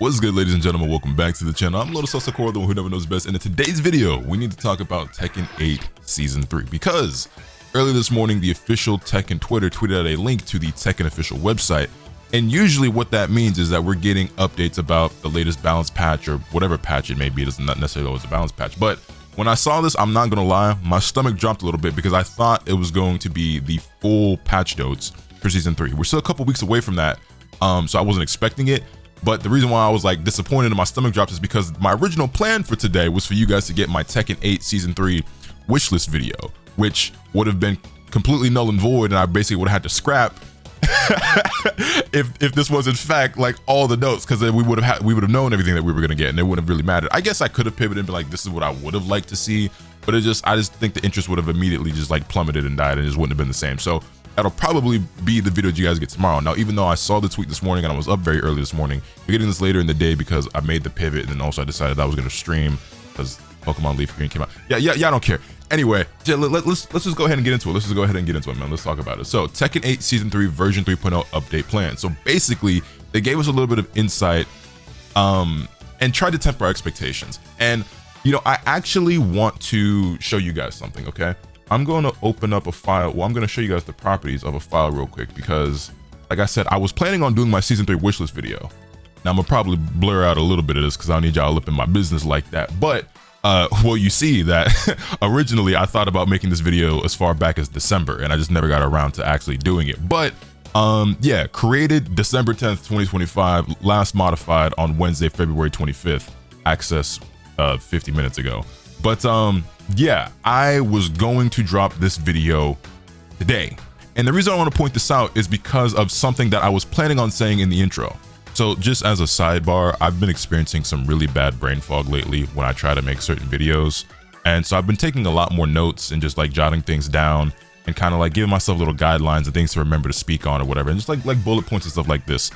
What's good, ladies and gentlemen? Welcome back to the channel. I'm LotusAsakura, the one who never knows best, and in today's video we need to talk about Tekken 8 Season 3 because earlier this morning the official Tekken Twitter tweeted out a link to the Tekken official website, and usually what that means is that we're getting updates about the latest balance patch or whatever patch it may be. It doesn't necessarily always a balance patch, but when I saw this, I'm not gonna lie, my stomach dropped a little bit because I thought it was going to be the full patch notes for Season 3. We're still a couple weeks away from that, so I wasn't expecting it. But the reason why I was like disappointed and my stomach dropped is because my original plan for today was for you guys to get my Tekken 8 Season 3 wishlist video, which would have been completely null and void, and I basically would have had to scrap if this was in fact like all the notes, because then we would have known everything that we were gonna get, and it wouldn't have really mattered. I guess I could have pivoted and been like, this is what I would have liked to see, but I just think the interest would have immediately just like plummeted and died, and it just wouldn't have been the same. So that'll probably be the video that you guys get tomorrow. Now, even though I saw the tweet this morning and I was up very early this morning, you're getting this later in the day because I made the pivot, and then also I decided I was going to stream because Pokemon Leaf Green came out. Yeah, I don't care. Anyway, let's just go ahead and get into it. Let's just go ahead and get into it, man. Let's talk about it. So, Tekken 8 Season 3 version 3.0 update plan. So basically, they gave us a little bit of insight and tried to temper our expectations. And, you know, I actually want to show you guys something, okay? I'm going to open up a file. Well, I'm going to show you guys the properties of a file real quick because, like I said, I was planning on doing my Season 3 wishlist video. Now, I'm going to probably blur out a little bit of this because I don't need y'all up in my business like that. But, well, you see that originally I thought about making this video as far back as December, and I just never got around to actually doing it. But, yeah, created December 10th, 2025, last modified on Wednesday, February 25th, access 50 minutes ago. But, yeah, I was going to drop this video today. And the reason I want to point this out is because of something that I was planning on saying in the intro. So just as a sidebar, I've been experiencing some really bad brain fog lately when I try to make certain videos. And so I've been taking a lot more notes and just like jotting things down and kind of like giving myself little guidelines and things to remember to speak on or whatever. And just like bullet points and stuff like this.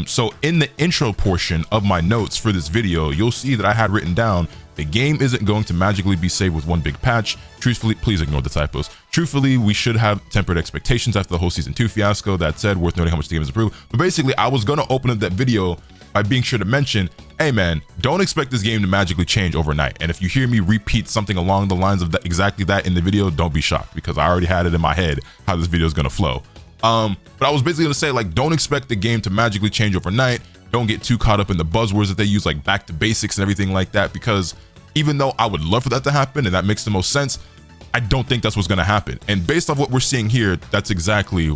So in the intro portion of my notes for this video, you'll see that I had written down, the game isn't going to magically be saved with one big patch. Truthfully, please ignore the typos. Truthfully, we should have tempered expectations after the whole Season 2 fiasco. That said, worth noting how much the game has improved. But basically, I was going to open up that video by being sure to mention, hey man, don't expect this game to magically change overnight. And if you hear me repeat something along the lines of that, exactly that in the video, don't be shocked, because I already had it in my head how this video is going to flow. But I was basically gonna say, like, don't expect the game to magically change overnight. Don't get too caught up in the buzzwords that they use, like back to basics and everything like that, because even though I would love for that to happen and that makes the most sense, I don't think that's what's gonna happen. And based off what we're seeing here, that's exactly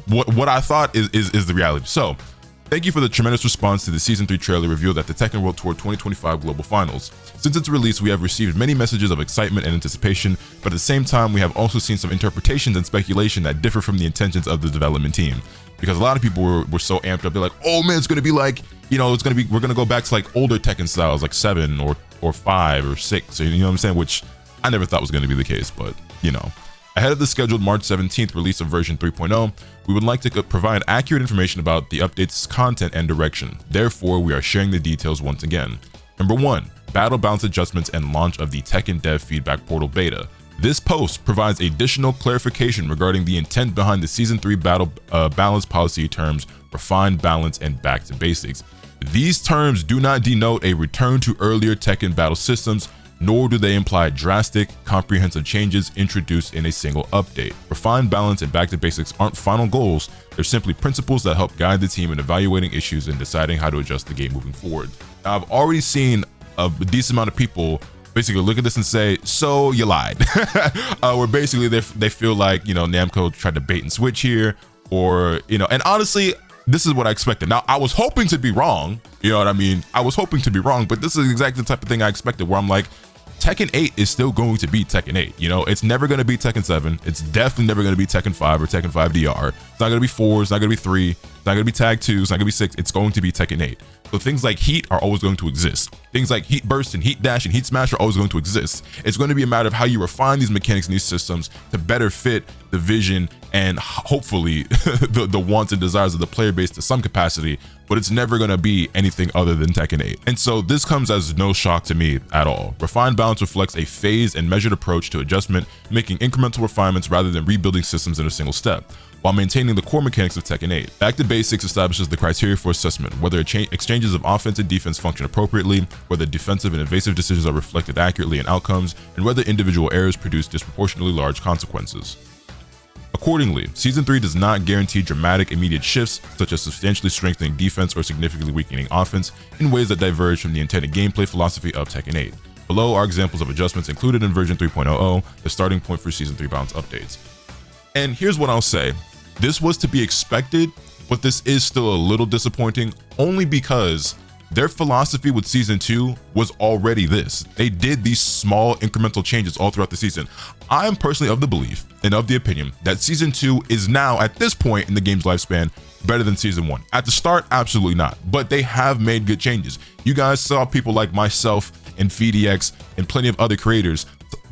what I thought is the reality. So thank you for the tremendous response to the Season 3 trailer reveal at the Tekken World Tour 2025 Global Finals. Since its release, we have received many messages of excitement and anticipation, but at the same time, we have also seen some interpretations and speculation that differ from the intentions of the development team. Because a lot of people were so amped up, they're like, oh man, it's gonna be like, you know, we're gonna go back to like older Tekken styles, like 7 or 5 or 6, you know what I'm saying? Which I never thought was gonna be the case, but you know. Ahead of the scheduled March 17th release of version 3.0, we would like to provide accurate information about the update's content and direction. Therefore, we are sharing the details once again. Number 1, battle balance adjustments and launch of the Tekken Dev Feedback Portal Beta. This post provides additional clarification regarding the intent behind the Season 3 battle balance policy terms, refined balance, and back to basics. These terms do not denote a return to earlier Tekken battle systems, nor do they imply drastic, comprehensive changes introduced in a single update. Refined balance and back to basics aren't final goals, they're simply principles that help guide the team in evaluating issues and deciding how to adjust the game moving forward. Now, I've already seen a decent amount of people basically look at this and say, so you lied. Where basically they feel like, you know, Namco tried to bait and switch here, or, you know, and honestly, this is what I expected. Now, I was hoping to be wrong, you know what I mean? I was hoping to be wrong, but this is exactly the type of thing I expected, where I'm like, Tekken 8 is still going to be Tekken 8. You know, it's never going to be Tekken 7. It's definitely never going to be Tekken 5 or Tekken 5 DR. It's not going to be 4. It's not going to be 3. It's not going to be Tag 2. It's not going to be 6. It's going to be Tekken 8. So things like Heat are always going to exist. Things like Heat Burst and Heat Dash and Heat Smash are always going to exist. It's going to be a matter of how you refine these mechanics and these systems to better fit the vision and hopefully the wants and desires of the player base to some capacity, but it's never going to be anything other than Tekken 8. And so this comes as no shock to me at all. Refined balance reflects a phased and measured approach to adjustment, making incremental refinements rather than rebuilding systems in a single step. while maintaining the core mechanics of Tekken 8. Back to Basics establishes the criteria for assessment, whether exchanges of offense and defense function appropriately, whether defensive and evasive decisions are reflected accurately in outcomes, and whether individual errors produce disproportionately large consequences. Accordingly, Season 3 does not guarantee dramatic immediate shifts, such as substantially strengthening defense or significantly weakening offense, in ways that diverge from the intended gameplay philosophy of Tekken 8. Below are examples of adjustments included in version 3.00, the starting point for Season 3 balance updates. And here's what I'll say. This was to be expected, but this is still a little disappointing, only because their philosophy with Season 2 was already this. They did these small incremental changes all throughout the season. I am personally of the belief and of the opinion that Season 2 is now, at this point in the game's lifespan, better than Season 1. At the start, absolutely not, but they have made good changes. You guys saw people like myself and VDX and plenty of other creators.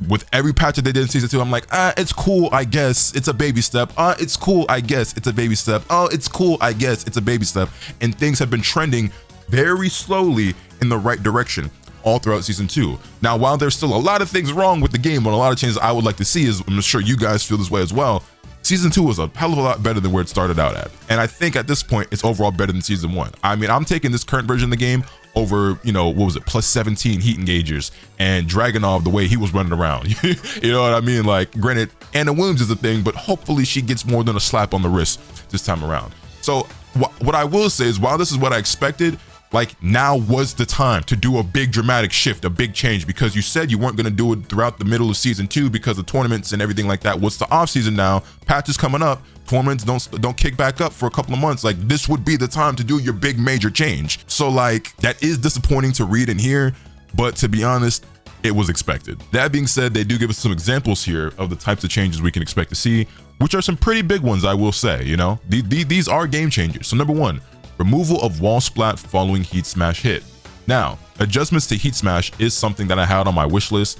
With every patch that they did in Season 2, I'm like, it's cool, I guess, it's a baby step. It's cool, I guess, it's a baby step. Oh, it's cool, I guess, it's a baby step. And things have been trending very slowly in the right direction all throughout Season 2. Now, while there's still a lot of things wrong with the game and a lot of changes I would like to see, I'm sure you guys feel this way as well, Season 2 was a hell of a lot better than where it started out at. And I think at this point, it's overall better than Season 1. I mean, I'm taking this current version of the game over, you know, what was it, plus 17 heat engagers and Dragunov the way he was running around. You know what I mean? Like, granted, Anna Williams is a thing, but hopefully she gets more than a slap on the wrist this time around. So what I will say is, while this is what I expected, like, now was the time to do a big dramatic shift, a big change, because you said you weren't going to do it throughout the middle of Season 2 because of tournaments and everything like that. What's the off season now? Patches coming up, tournaments don't kick back up for a couple of months. Like, this would be the time to do your big major change. So like, that is disappointing to read and hear, but to be honest, it was expected. That being said, they do give us some examples here of the types of changes we can expect to see, which are some pretty big ones, I will say. You know, these are game changers. So number 1, removal of wall splat following heat smash hit. Now, adjustments to heat smash is something that I had on my wish list.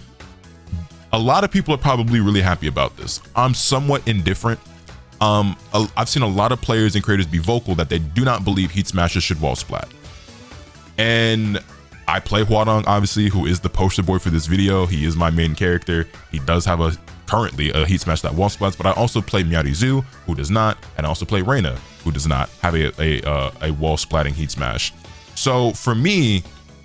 A lot of people are probably really happy about this. I'm somewhat indifferent. I've seen a lot of players and creators be vocal that they do not believe heat smashes should wall splat. And I play Hwadong, obviously, who is the poster boy for this video. He is my main character. He does have currently a heat smash that wall splats, but I also play Miarizu, who does not, and I also play Reina, who does not have a wall splatting heat smash. So for me,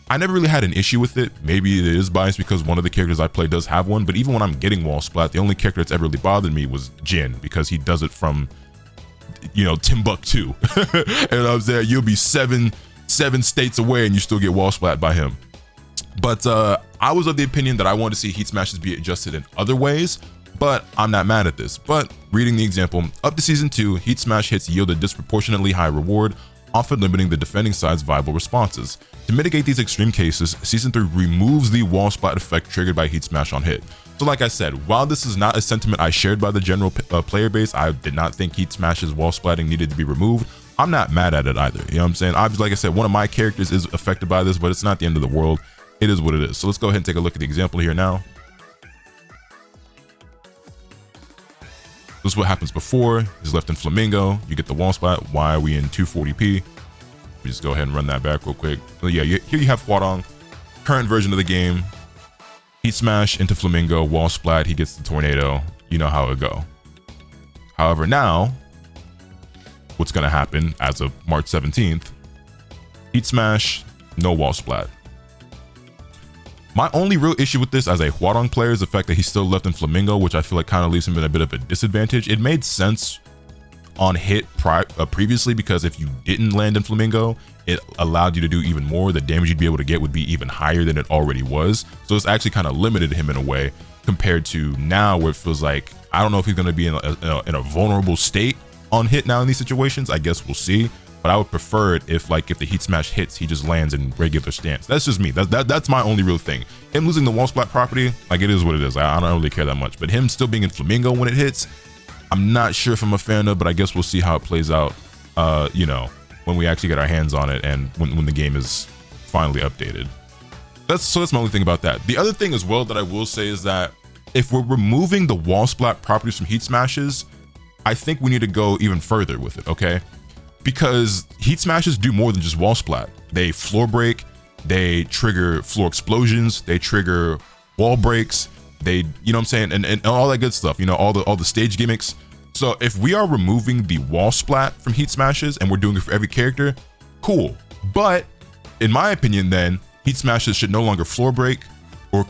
I never really had an issue with it. Maybe it is biased because one of the characters I play does have one, but even when I'm getting wall splat, the only character that's ever really bothered me was Jin, because he does it from, you know, Timbuktu. And I was there, you'll be seven states away and you still get wall splat by him. But I was of the opinion that I wanted to see heat smashes be adjusted in other ways, but I'm not mad at this. But reading the example, up to Season 2, heat smash hits yield a disproportionately high reward, often limiting the defending side's viable responses. To mitigate these extreme cases, Season 3 removes the wall splat effect triggered by heat smash on hit. So like I said, while this is not a sentiment I shared by the general player base, I did not think heat smashes wall splatting needed to be removed. I'm not mad at it either, you know what I'm saying? Like I said, one of my characters is affected by this, but it's not the end of the world. It is what it is. So let's go ahead and take a look at the example here now. This is what happens before. He's left in Flamingo. You get the wall splat. Why are we in 240p? We just go ahead and run that back real quick. So yeah, here you have Hwadong, current version of the game. Heat smash into Flamingo, wall splat. He gets the tornado. You know how it go. However, now, what's going to happen as of March 17th, heat smash, no wall splat. My only real issue with this as a Hwadong player is the fact that he's still left in Flamingo, which I feel like kind of leaves him in a bit of a disadvantage. It made sense on hit previously, because if you didn't land in Flamingo, it allowed you to do even more. The damage you'd be able to get would be even higher than it already was. So it's actually kind of limited him in a way compared to now, where it feels like, I don't know if he's going to be in a vulnerable state on hit now in these situations. I guess we'll see. But I would prefer it if the heat smash hits, he just lands in regular stance. That's just me. That's my only real thing. Him losing the wall splat property, like, it is what it is. I don't really care that much. But him still being in Flamingo when it hits, I'm not sure if I'm a fan of, but I guess we'll see how it plays out, you know, when we actually get our hands on it and when the game is finally updated. That's my only thing about that. The other thing as well that I will say is that if we're removing the wall splat properties from heat smashes, I think we need to go even further with it, okay? Because heat smashes do more than just wall splat. They floor break, they trigger floor explosions, they trigger wall breaks, they, you know what I'm saying, and all that good stuff, you know, all the stage gimmicks. So if we are removing the wall splat from heat smashes and we're doing it for every character, cool. But in my opinion, then heat smashes should no longer floor break or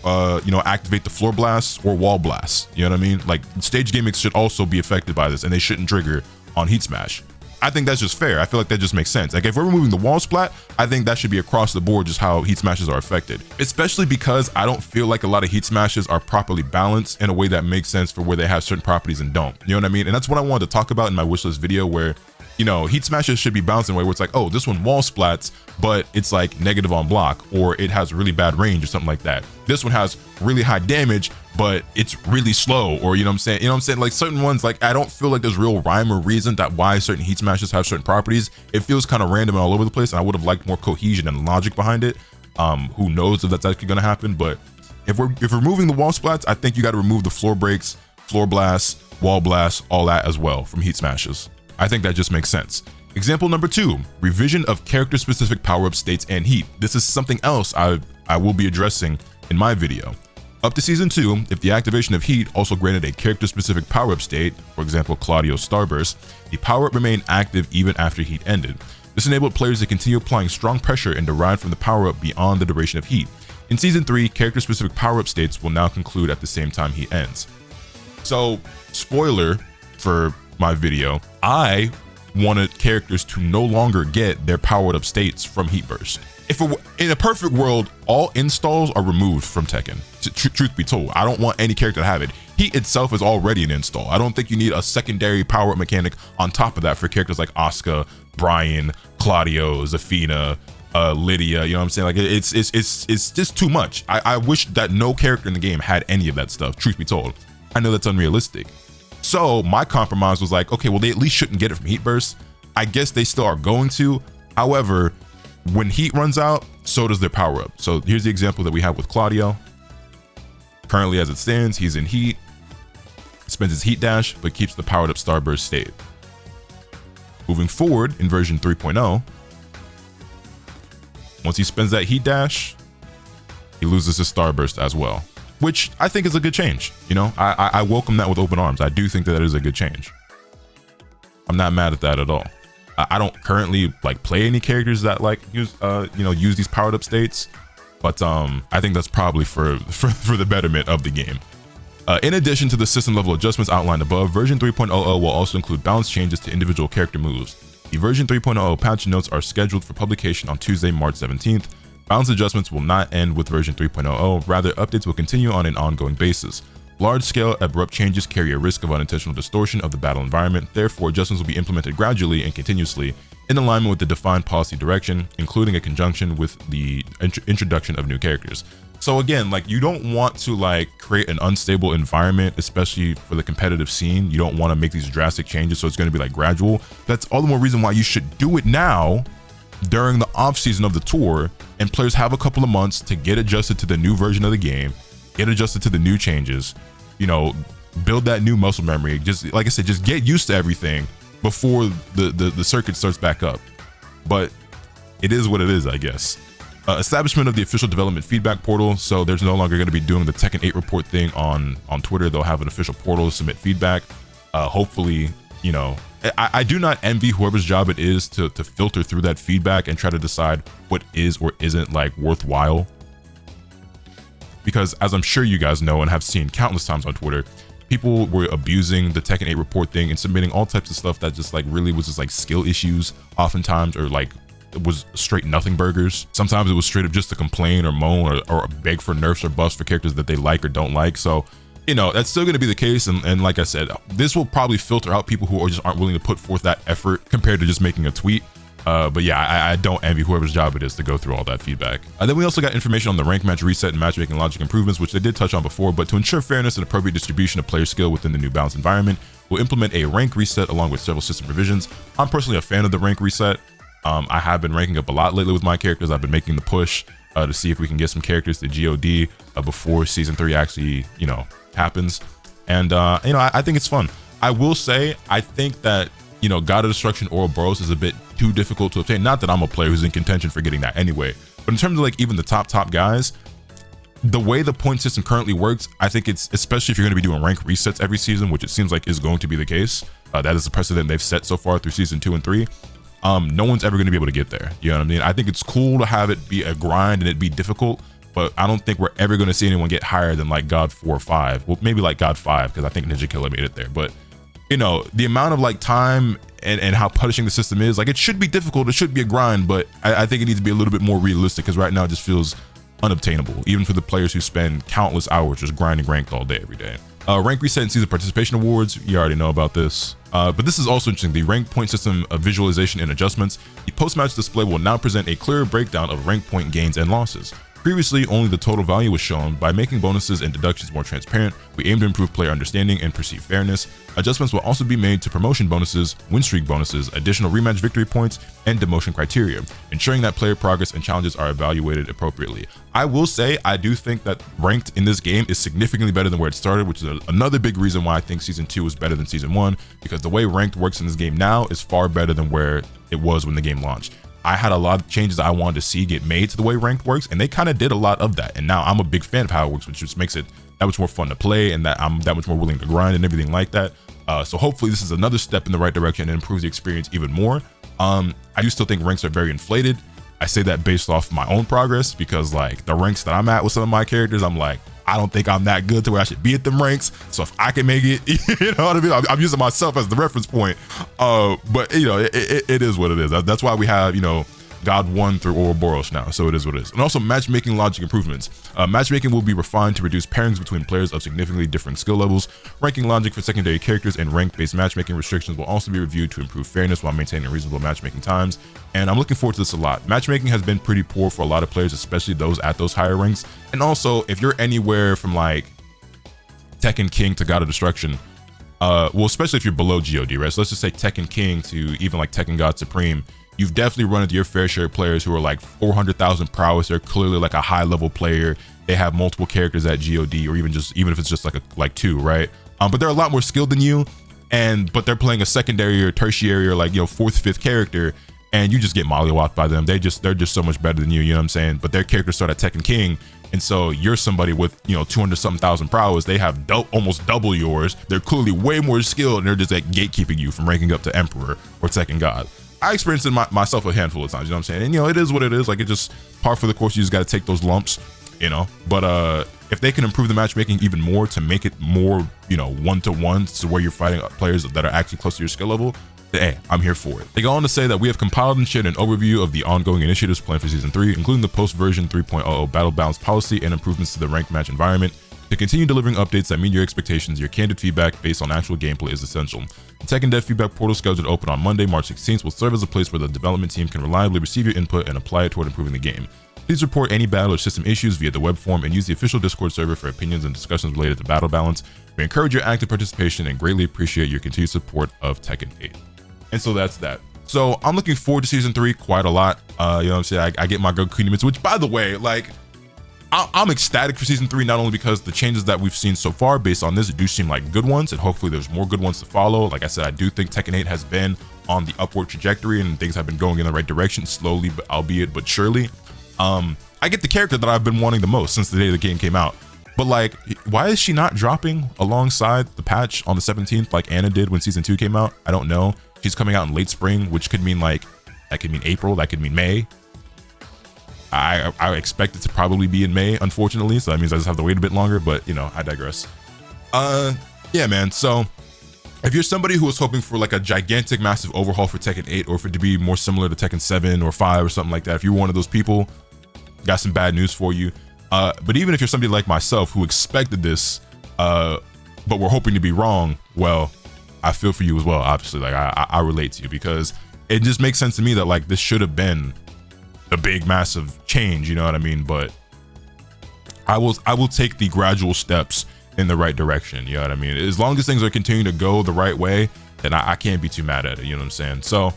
activate the floor blasts or wall blasts. You know what I mean? Like stage gimmicks should also be affected by this, and they shouldn't trigger on heat smash. I think that's just fair. I feel like that just makes sense. Like if we're removing the wall splat, I think that should be across the board just how heat smashes are affected. Especially because I don't feel like a lot of heat smashes are properly balanced in a way that makes sense for where they have certain properties and don't. You know what I mean? And that's what I wanted to talk about in my wishlist video, where heat smashes should be balanced in a way where it's like, oh, this one wall splats, but it's like negative on block, or it has really bad range or something like that. This one has really high damage, but it's really slow, or you know what I'm saying? Like certain ones, like I don't feel like there's real rhyme or reason that why certain heat smashes have certain properties. It feels kind of random and all over the place, and I would have liked more cohesion and logic behind it. Who knows if that's actually gonna happen, but if we're removing the wall splats, I think you gotta remove the floor breaks, floor blasts, wall blasts, all that as well from heat smashes. I think that just makes sense. Example number 2, revision of character-specific power-up states and heat. This is something else I will be addressing in my video. Up to Season 2, if the activation of heat also granted a character-specific power-up state, for example Claudio's Starburst, the power-up remained active even after heat ended. This enabled players to continue applying strong pressure and derived from the power-up beyond the duration of heat. In Season 3, character-specific power-up states will now conclude at the same time heat ends. So, spoiler for my video, I wanted characters to no longer get their powered up states from heat burst. If in a perfect world, all installs are removed from Tekken. Truth be told, I don't want any character to have it. Heat itself is already an install. I don't think you need a secondary power up mechanic on top of that for characters like Asuka, Brian, Claudio, Zafina, Lydia. You know what I'm saying? Like it's just too much. I wish that no character in the game had any of that stuff. Truth be told, I know that's unrealistic. So my compromise was like, okay, well, they at least shouldn't get it from heat burst. I guess they still are going to. However, when heat runs out, so does their power up. So here's the example that we have with Claudio. Currently, as it stands, he's in heat, spends his heat dash, but keeps the powered up Starburst state. Moving forward in version 3.0, once he spends that heat dash, he loses his Starburst as well, which I think is a good change. I welcome that with open arms. I do think that is a good change. I'm not mad at that at all. I don't currently like play any characters that like use these powered up states, but I think that's probably for the betterment of the game. In addition to the system level adjustments outlined above, version 3.0 will also include balance changes to individual character moves. The version 3.0 patch notes are scheduled for publication on Tuesday, March 17th. Balance adjustments will not end with version 3.0, rather updates will continue on an ongoing basis. Large-scale, abrupt changes carry a risk of unintentional distortion of the battle environment, therefore adjustments will be implemented gradually and continuously in alignment with the defined policy direction, including a conjunction with the introduction of new characters. So again, like you don't want to like create an unstable environment, especially for the competitive scene. You don't want to make these drastic changes, so it's going to be like gradual. That's all the more reason why you should do it now during the off season of the tour, and players have a couple of months to get adjusted to the new version of the game, get adjusted to the new changes, build that new muscle memory. Just like I said, just get used to everything before the circuit starts back up. But it is what it is, I guess. Establishment of the official development feedback portal. So there's no longer going to be doing the Tekken 8 report thing on Twitter. They'll have an official portal to submit feedback. Hopefully, I do not envy whoever's job it is to filter through that feedback and try to decide what is or isn't like worthwhile. Because as I'm sure you guys know and have seen countless times on Twitter, people were abusing the Tekken 8 report thing and submitting all types of stuff that just like really was just like skill issues oftentimes, or like it was straight nothing burgers. Sometimes it was straight up just to complain or moan or beg for nerfs or buffs for characters that they like or don't like. So that's still going to be the case, and like I said, this will probably filter out people who just aren't willing to put forth that effort compared to just making a tweet. But yeah, I don't envy whoever's job it is to go through all that feedback. And then we also got information on the rank match reset and matchmaking logic improvements, which they did touch on before, but to ensure fairness and appropriate distribution of player skill within the new balanced environment, we'll implement a rank reset along with several system revisions. I'm personally a fan of the rank reset. I have been ranking up a lot lately with my characters. I've been making the push to see if we can get some characters to GOD before season 3 actually, happens. And I think it's fun. I will say, I think that God of Destruction Ouroboros is a bit too difficult to obtain. Not that I'm a player who's in contention for getting that anyway, but in terms of like even the top guys, the way the point system currently works, I think it's, especially if you're going to be doing rank resets every season, which it seems like is going to be the case. That is the precedent they've set so far through season 2 and 3. No one's ever going to be able to get there. You know what I mean? I think it's cool to have it be a grind and it be difficult, but I don't think we're ever going to see anyone get higher than like God 4 or 5. Well, maybe like God 5, because I think Ninja Killer made it there. But you know, the amount of like time and how punishing the system is, like, it should be difficult, it should be a grind, but I think it needs to be a little bit more realistic, because right now it just feels unobtainable, even for the players who spend countless hours just grinding ranked all day every day. Rank reset and season participation awards, you already know about this, but this is also interesting. The rank point system of visualization and adjustments. The post-match display will now present a clearer breakdown of rank point gains and losses. Previously, only the total value was shown. By making bonuses and deductions more transparent, we aim to improve player understanding and perceived fairness. Adjustments will also be made to promotion bonuses, win streak bonuses, additional rematch victory points, and demotion criteria, ensuring that player progress and challenges are evaluated appropriately. I will say, I do think that ranked in this game is significantly better than where it started, which is another big reason why I think Season 2 is better than Season 1, because the way ranked works in this game now is far better than where it was when the game launched. I had a lot of changes I wanted to see get made to the way ranked works, and they kind of did a lot of that. And now I'm a big fan of how it works, which just makes it that much more fun to play, and that I'm that much more willing to grind and everything like that. So hopefully this is another step in the right direction and improves the experience even more. I do still think ranks are very inflated. I say that based off my own progress, because like the ranks that I'm at with some of my characters, I'm like, I don't think I'm that good to where I should be at them ranks. So if I can make it, you know what I mean? I'm using myself as the reference point. But you know, it is what it is. That's why we have, you know, God 1 through Ouroboros now, so it is what it is. And also matchmaking logic improvements. Matchmaking will be refined to reduce pairings between players of significantly different skill levels. Ranking logic for secondary characters and rank-based matchmaking restrictions will also be reviewed to improve fairness while maintaining reasonable matchmaking times. And I'm looking forward to this a lot. Matchmaking has been pretty poor for a lot of players, especially those at those higher ranks. And also, if you're anywhere from like Tekken King to God of Destruction, well, especially if you're below GOD, right? So let's just say Tekken King to even like Tekken God Supreme, you've definitely run into your fair share of players who are like 400,000 prowess. They're clearly like a high level player. They have multiple characters at GOD, or even if it's just like 2, right? But they're a lot more skilled than you, but they're playing a secondary or tertiary or like, you know, 4th, 5th character, and you just get mollywopped by them. They're just so much better than you, you know what I'm saying? But their characters start at Tekken King, and so you're somebody with, you know, 200-something thousand prowess. They have almost double yours. They're clearly way more skilled, and they're just like gatekeeping you from ranking up to Emperor or Tekken God. I experienced it myself a handful of times, you know what I'm saying? And, you know, it is what it is. Like, it just par for the course. You just got to take those lumps, you know? But if they can improve the matchmaking even more to make it more, you know, one-to-one, to where you're fighting players that are actually close to your skill level, then, hey, I'm here for it. They go on to say that we have compiled and shared an overview of the ongoing initiatives planned for Season 3, including the post-version 3.0 battle balance policy and improvements to the ranked match environment. To continue delivering updates that meet your expectations, your candid feedback based on actual gameplay is essential. The Tekken Dev feedback portal, scheduled to open on Monday, March 16th, will serve as a place where the development team can reliably receive your input and apply it toward improving the game. Please report any battle or system issues via the web form and use the official Discord server for opinions and discussions related to battle balance. We encourage your active participation and greatly appreciate your continued support of Tekken 8. And so that's that. So I'm looking forward to Season 3 quite a lot. You know what I'm saying? I get my Goku Units, which, by the way, like, I'm ecstatic for Season 3, not only because the changes that we've seen so far based on this do seem like good ones, and hopefully there's more good ones to follow. Like I said, I do think Tekken 8 has been on the upward trajectory and things have been going in the right direction, slowly, but albeit but surely. I get the character that I've been wanting the most since the day the game came out. But like, why is she not dropping alongside the patch on the 17th like Anna did when Season 2 came out? I don't know. She's coming out in late spring, which could mean like, that could mean April, that could mean May. I expect it to probably be in May, unfortunately, so that means I just have to wait a bit longer, but, you know, I digress. Yeah, man, so if you're somebody who was hoping for like a gigantic, massive overhaul for Tekken 8, or for it to be more similar to Tekken 7 or 5 or something like that, if you're one of those people, got some bad news for you. But even if you're somebody like myself who expected this, but we're hoping to be wrong, well, I feel for you as well, obviously. Like, I relate to you, because it just makes sense to me that like this should have been the big massive change, you know what I mean? But I will take the gradual steps in the right direction, you know what I mean? As long as things are continuing to go the right way, then I can't be too mad at it, you know what I'm saying? So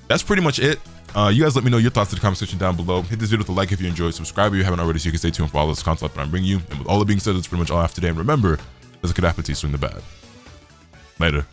that's pretty much it. You guys let me know your thoughts in the comment section down below. Hit this video with a like if you enjoyed, subscribe if you haven't already so you can stay tuned for all this content that I'm bringing you. And with all that being said, that's pretty much all I have today. And remember, there's a good happen to you, swing the bat. Later.